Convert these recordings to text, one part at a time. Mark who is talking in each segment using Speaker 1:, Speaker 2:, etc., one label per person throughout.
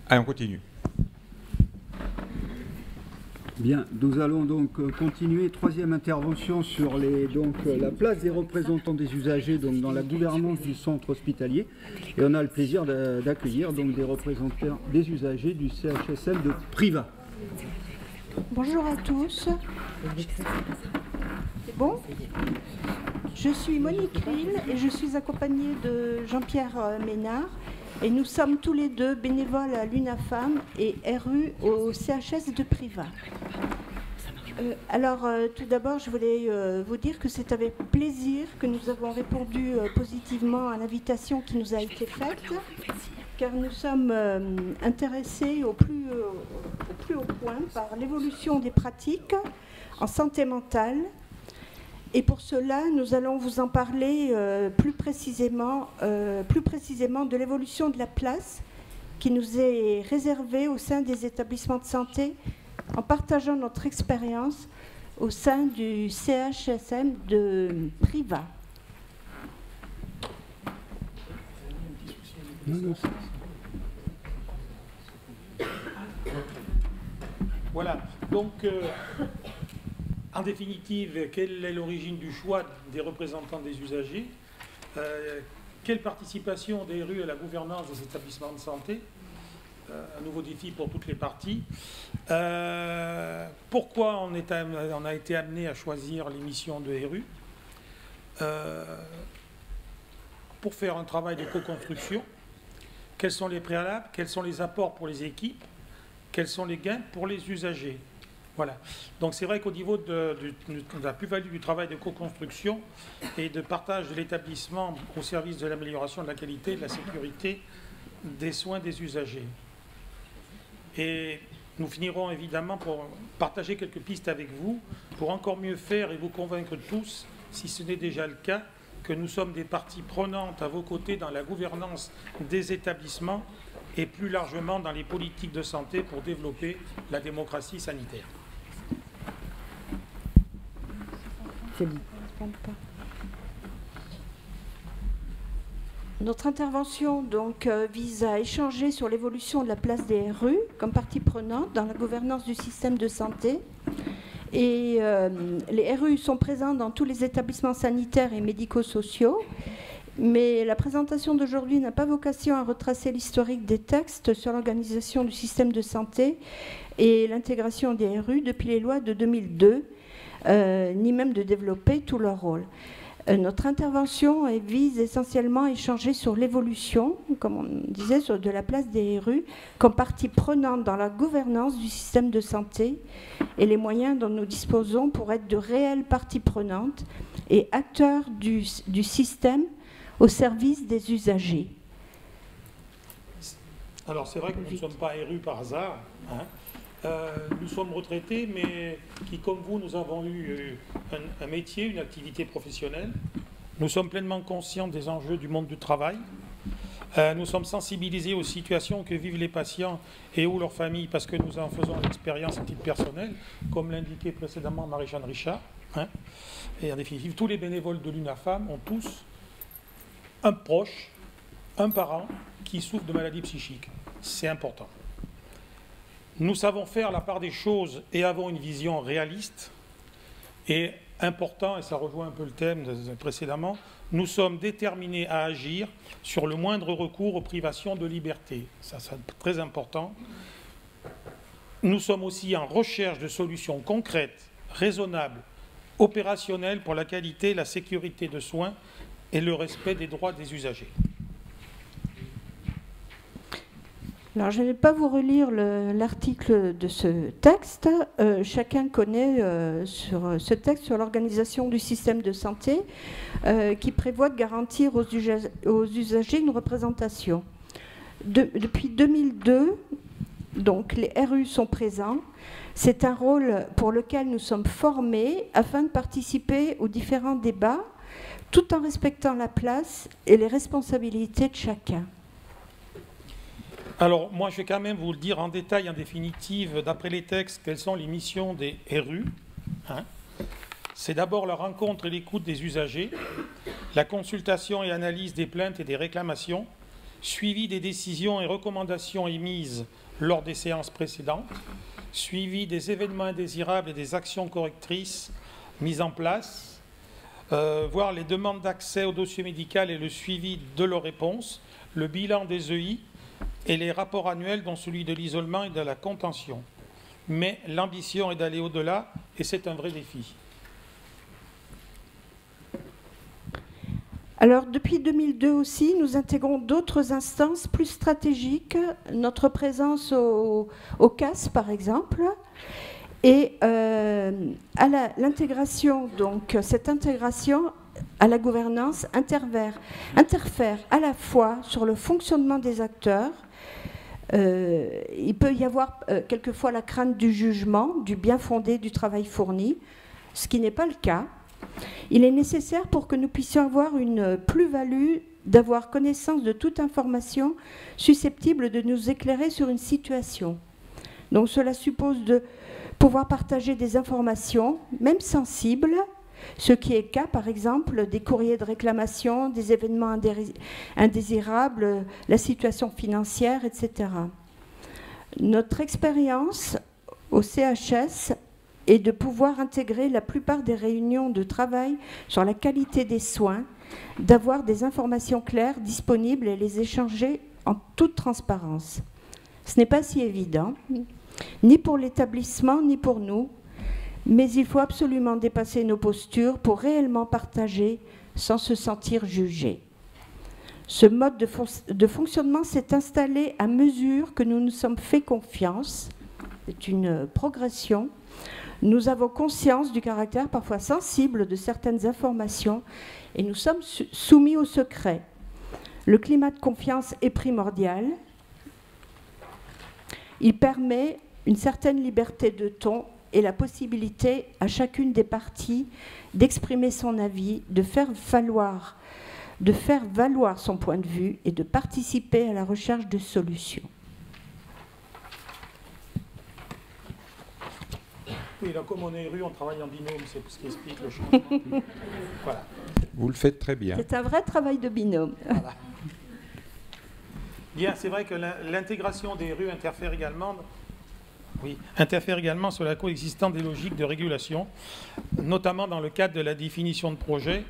Speaker 1: Allez, on continue.
Speaker 2: Bien, nous allons donc continuer. Troisième intervention sur la place des représentants des usagers dans la gouvernance du centre hospitalier. Et on a le plaisir d'accueillir donc des représentants des usagers du CHSM de Privas.
Speaker 3: Bonjour à tous. C'est bon? Je suis Monique Rill et je suis accompagnée de Jean-Pierre Ménard. Et nous sommes tous les deux bénévoles à l'UNAFAM et RU au CHS de Privas. Tout d'abord, je voulais vous dire que c'est avec plaisir que nous avons répondu positivement à l'invitation qui nous a été faite, car nous sommes intéressés au plus haut point par l'évolution des pratiques en santé mentale. Et pour cela, nous allons vous en parler plus précisément de l'évolution de la place qui nous est réservée au sein des établissements de santé en partageant notre expérience au sein du CHSM de Privas.
Speaker 4: Voilà, donc en définitive, quelle est l'origine du choix des représentants des usagers? Quelle participation des RU à la gouvernance des établissements de santé? Un nouveau défi pour toutes les parties. Pourquoi on a été amené à choisir les missions de RU? Pour faire un travail de co-construction. Quels sont les préalables? Quels sont les apports pour les équipes? Quels sont les gains pour les usagers? Voilà. Donc c'est vrai qu'au niveau de la plus-value du travail de co-construction et de partage de l'établissement au service de l'amélioration de la qualité et de la sécurité des soins des usagers. Et nous finirons évidemment pour partager quelques pistes avec vous pour encore mieux faire et vous convaincre tous, si ce n'est déjà le cas, que nous sommes des parties prenantes à vos côtés dans la gouvernance des établissements et plus largement dans les politiques de santé pour développer la démocratie sanitaire.
Speaker 3: Notre intervention donc vise à échanger sur l'évolution de la place des RU comme partie prenante dans la gouvernance du système de santé. Et les RU sont présents dans tous les établissements sanitaires et médico-sociaux. Mais la présentation d'aujourd'hui n'a pas vocation à retracer l'historique des textes sur l'organisation du système de santé et l'intégration des RU depuis les lois de 2002, ni même de développer tout leur rôle. Notre intervention vise essentiellement à échanger sur l'évolution, comme on disait, de la place des RU comme partie prenante dans la gouvernance du système de santé et les moyens dont nous disposons pour être de réelles parties prenantes et acteurs du système au service des usagers.
Speaker 4: Alors c'est vrai que nous ne sommes pas RU par hasard. Nous sommes retraités, mais qui, comme vous, nous avons eu un métier, une activité professionnelle. Nous sommes pleinement conscients des enjeux du monde du travail. Nous sommes sensibilisés aux situations que vivent les patients et ou leurs familles, parce que nous en faisons l'expérience à titre personnel, comme l'indiquait précédemment Marie-Jeanne Richard. Et en définitive, tous les bénévoles de l'UNAFAM ont tous un proche, un parent qui souffre de maladie psychique. C'est important. Nous savons faire la part des choses et avons une vision réaliste et important, et ça rejoint un peu le thème précédemment, nous sommes déterminés à agir sur le moindre recours aux privations de liberté. Ça, c'est très important. Nous sommes aussi en recherche de solutions concrètes, raisonnables, opérationnelles pour la qualité, la sécurité de soins et le respect des droits des usagers.
Speaker 3: Alors, je ne vais pas vous relire l'article de ce texte. Chacun connaît sur ce texte sur l'organisation du système de santé qui prévoit de garantir aux usagers une représentation. Depuis 2002, donc les RU sont présents. C'est un rôle pour lequel nous sommes formés afin de participer aux différents débats tout en respectant la place et les responsabilités de chacun.
Speaker 4: Alors, moi, je vais quand même vous le dire en détail, en définitive, d'après les textes, quelles sont les missions des RU. C'est d'abord la rencontre et l'écoute des usagers, la consultation et analyse des plaintes et des réclamations, suivi des décisions et recommandations émises lors des séances précédentes, suivi des événements indésirables et des actions correctrices mises en place, voir les demandes d'accès au dossier médical et le suivi de leurs réponses, le bilan des EI et les rapports annuels dont celui de l'isolement et de la contention. Mais l'ambition est d'aller au-delà et c'est un vrai défi.
Speaker 3: Alors, depuis 2002 aussi, nous intégrons d'autres instances plus stratégiques, notre présence au CAS par exemple, et l'intégration, donc cette intégration à la gouvernance interfère à la fois sur le fonctionnement des acteurs. Il peut y avoir quelquefois la crainte du jugement, du bien fondé du travail fourni, ce qui n'est pas le cas. Il est nécessaire pour que nous puissions avoir une plus-value d'avoir connaissance de toute information susceptible de nous éclairer sur une situation. Donc cela suppose de pouvoir partager des informations, même sensibles, ce qui est le cas par exemple des courriers de réclamation, des événements indésirables, la situation financière, etc. Notre expérience au CHS et de pouvoir intégrer la plupart des réunions de travail sur la qualité des soins, d'avoir des informations claires, disponibles et les échanger en toute transparence. Ce n'est pas si évident, ni pour l'établissement, ni pour nous, mais il faut absolument dépasser nos postures pour réellement partager sans se sentir jugé. Ce mode de fonctionnement s'est installé à mesure que nous nous sommes fait confiance. C'est une progression. Nous avons conscience du caractère parfois sensible de certaines informations et nous sommes soumis au secret. Le climat de confiance est primordial. Il permet une certaine liberté de ton et la possibilité à chacune des parties d'exprimer son avis, de faire valoir son point de vue et de participer à la recherche de solutions.
Speaker 4: Oui, là, comme on est rue, on travaille en binôme, c'est ce qui explique le changement. Voilà.
Speaker 1: Vous le faites très bien.
Speaker 3: C'est un vrai travail de binôme.
Speaker 4: Voilà. Bien, c'est vrai que l'intégration des rues interfère également sur la coexistence des logiques de régulation, notamment dans le cadre de la définition de projet.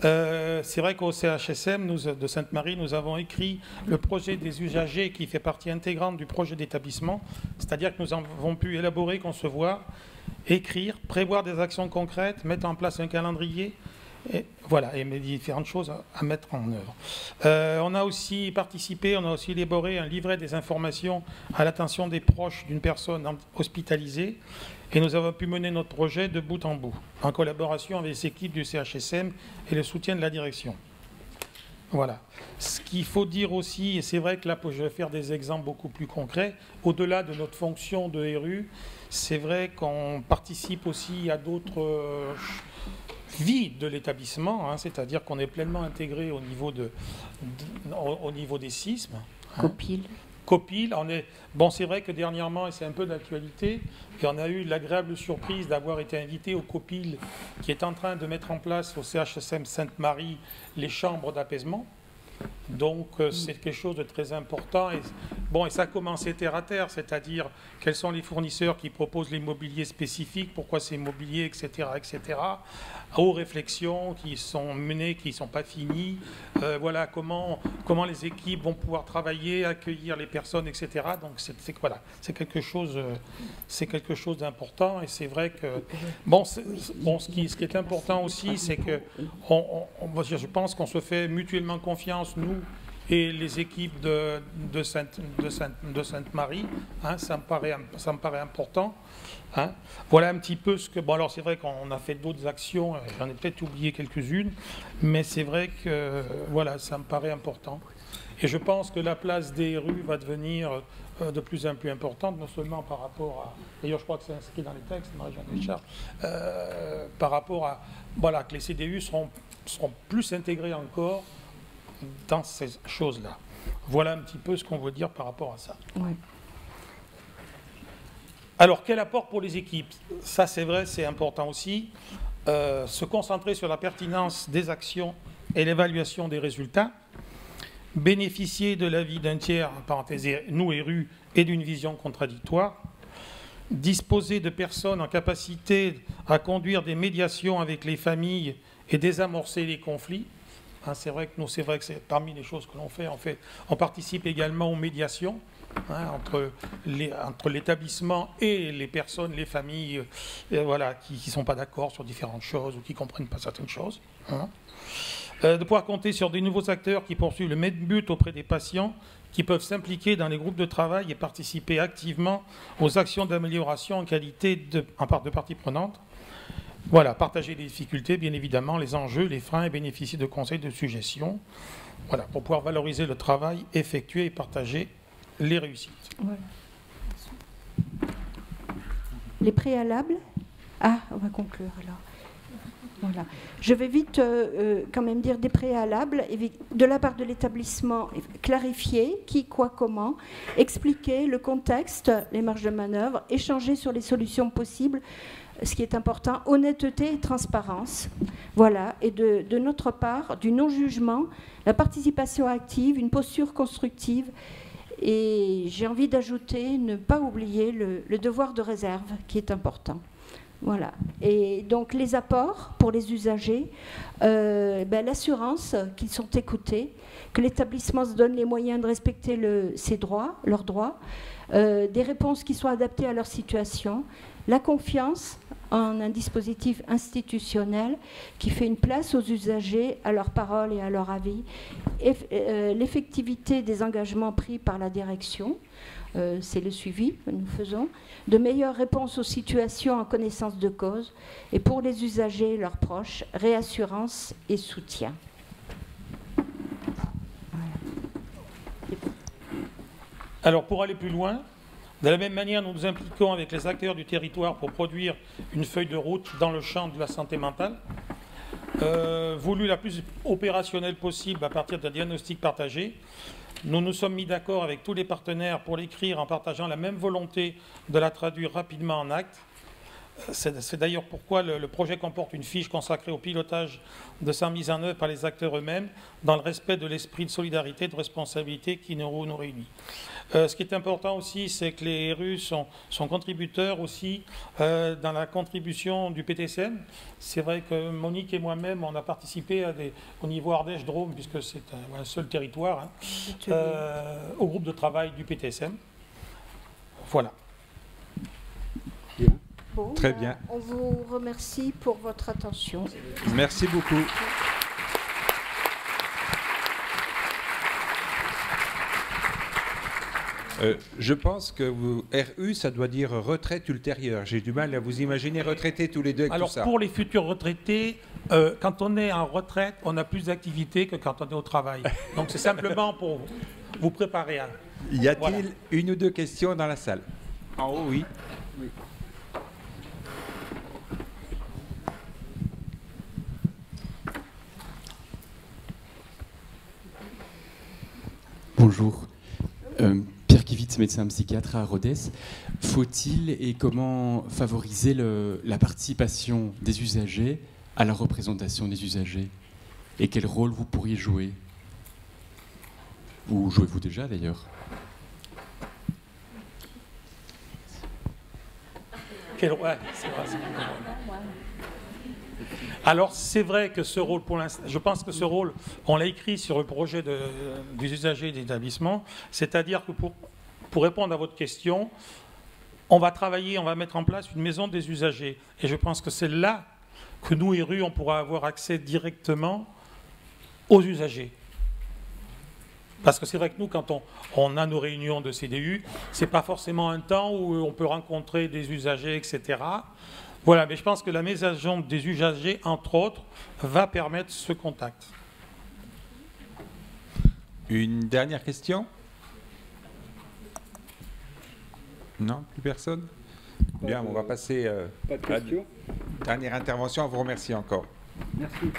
Speaker 4: C'est vrai qu'au CHSM de Sainte-Marie, nous avons écrit le projet des usagers qui fait partie intégrante du projet d'établissement, c'est-à-dire que nous avons pu élaborer, concevoir, écrire, prévoir des actions concrètes, mettre en place un calendrier, et voilà, et différentes choses à mettre en œuvre. On a aussi participé, on a aussi élaboré un livret des informations à l'attention des proches d'une personne hospitalisée et nous avons pu mener notre projet de bout en bout, en collaboration avec les équipes du CHSM et le soutien de la direction. Voilà. Ce qu'il faut dire aussi, et c'est vrai que là, je vais faire des exemples beaucoup plus concrets, au-delà de notre fonction de RU, c'est vrai qu'on participe aussi à d'autres vie de l'établissement, c'est-à-dire qu'on est pleinement intégré au niveau des sismes. Copil, c'est vrai que dernièrement, et c'est un peu d'actualité, on a eu l'agréable surprise d'avoir été invité au Copil qui est en train de mettre en place au CHSM Sainte-Marie les chambres d'apaisement. Donc c'est quelque chose de très important et ça a commencé terre à terre, c'est-à-dire quels sont les fournisseurs qui proposent l'immobilier spécifique, pourquoi c'est immobilier, etc., aux réflexions qui sont menées, qui ne sont pas finies, voilà comment les équipes vont pouvoir travailler, accueillir les personnes, etc. Donc c'est quelque chose d'important et c'est vrai que ce qui est important aussi, c'est que je pense qu'on se fait mutuellement confiance, nous et les équipes de Sainte-Marie, ça me paraît important. Voilà un petit peu ce que... alors c'est vrai qu'on a fait d'autres actions, j'en ai peut-être oublié quelques-unes, mais c'est vrai que ça me paraît important. Et je pense que la place des rues va devenir de plus en plus importante, non seulement par rapport à... D'ailleurs, je crois que c'est inscrit dans les textes, Marie-Jeanne Richard, par rapport à... que les CDU seront plus intégrés encore dans ces choses-là. Voilà un petit peu ce qu'on veut dire par rapport à ça.
Speaker 3: Oui.
Speaker 4: Alors, quel apport pour les équipes? Ça, c'est vrai, c'est important aussi. Se concentrer sur la pertinence des actions et l'évaluation des résultats. bénéficier de l'avis d'un tiers, en parenthèse, nous érus, et d'une vision contradictoire, disposer de personnes en capacité à conduire des médiations avec les familles et désamorcer les conflits. Hein, c'est vrai que c'est parmi les choses que l'on fait. On participe également aux médiations, hein, entre l'établissement et les personnes, les familles, voilà, qui ne sont pas d'accord sur différentes choses ou qui ne comprennent pas certaines choses. Hein. De pouvoir compter sur des nouveaux acteurs qui poursuivent le même but auprès des patients, qui peuvent s'impliquer dans les groupes de travail et participer activement aux actions d'amélioration en qualité en part de partie prenante. Voilà, partager les difficultés, bien évidemment, les enjeux, les freins et bénéficier de conseils de suggestions. Voilà, pour pouvoir valoriser le travail effectué et partager les réussites.
Speaker 3: Voilà. Les préalables. Ah, on va conclure alors. Voilà. Je vais vite quand même dire des préalables de la part de l'établissement, clarifier qui, quoi, comment, expliquer le contexte, les marges de manœuvre, échanger sur les solutions possibles, ce qui est important, honnêteté et transparence. Voilà. Et de notre part, du non-jugement, la participation active, une posture constructive. Et j'ai envie d'ajouter, ne pas oublier le devoir de réserve qui est important. Voilà. Et donc les apports pour les usagers, l'assurance qu'ils sont écoutés, que l'établissement se donne les moyens de respecter leurs droits, des réponses qui soient adaptées à leur situation, la confiance en un dispositif institutionnel qui fait une place aux usagers, à leurs paroles et à leur avis, l'effectivité des engagements pris par la direction. C'est le suivi que nous faisons, de meilleures réponses aux situations en connaissance de cause, et pour les usagers et leurs proches, réassurance et soutien. Voilà.
Speaker 4: Alors, pour aller plus loin, de la même manière, nous nous impliquons avec les acteurs du territoire pour produire une feuille de route dans le champ de la santé mentale, voulue la plus opérationnelle possible à partir d'un diagnostic partagé. Nous nous sommes mis d'accord avec tous les partenaires pour l'écrire en partageant la même volonté de la traduire rapidement en actes. C'est d'ailleurs pourquoi le projet comporte une fiche consacrée au pilotage de sa mise en œuvre par les acteurs eux-mêmes, dans le respect de l'esprit de solidarité et de responsabilité qui nous réunit. Ce qui est important aussi, c'est que les RU sont contributeurs aussi dans la contribution du PTSM. C'est vrai que Monique et moi-même, on a participé au niveau Ardèche-Drôme, puisque c'est un seul territoire, hein, au groupe de travail du PTSM. Voilà.
Speaker 1: Bon, très bien.
Speaker 3: On vous remercie pour votre attention.
Speaker 1: Merci beaucoup. Je pense que RU, ça doit dire retraite ultérieure. J'ai du mal à vous imaginer retraités tous les deux avec
Speaker 4: Alors,
Speaker 1: tout ça.
Speaker 4: Pour les futurs retraités, quand on est en retraite, on a plus d'activité que quand on est au travail. Donc c'est simplement pour vous préparer à...
Speaker 1: Y a-t-il une ou deux questions dans la salle? En haut, oui.
Speaker 2: Oui.
Speaker 5: Bonjour. Pierre Kivitz, médecin psychiatre à Rodez. Faut-il et comment favoriser la participation des usagers à la représentation des usagers? Et quel rôle vous pourriez jouer? Ou jouez-vous déjà d'ailleurs?
Speaker 4: Ouais, c'est vrai. Alors, c'est vrai que ce rôle, pour l'instant, je pense que ce rôle, on l'a écrit sur le projet des usagers d'établissement, c'est-à-dire que pour répondre à votre question, on va travailler, on va mettre en place une maison des usagers. Et je pense que c'est là que nous, RU, on pourra avoir accès directement aux usagers. Parce que c'est vrai que nous, quand on a nos réunions de CDU, ce n'est pas forcément un temps où on peut rencontrer des usagers, etc. Voilà, mais je pense que la maison des usagers, entre autres, va permettre ce contact.
Speaker 1: Une dernière question? Non, plus personne? Bien, on va passer à la dernière intervention. On vous remercie encore.
Speaker 2: Merci.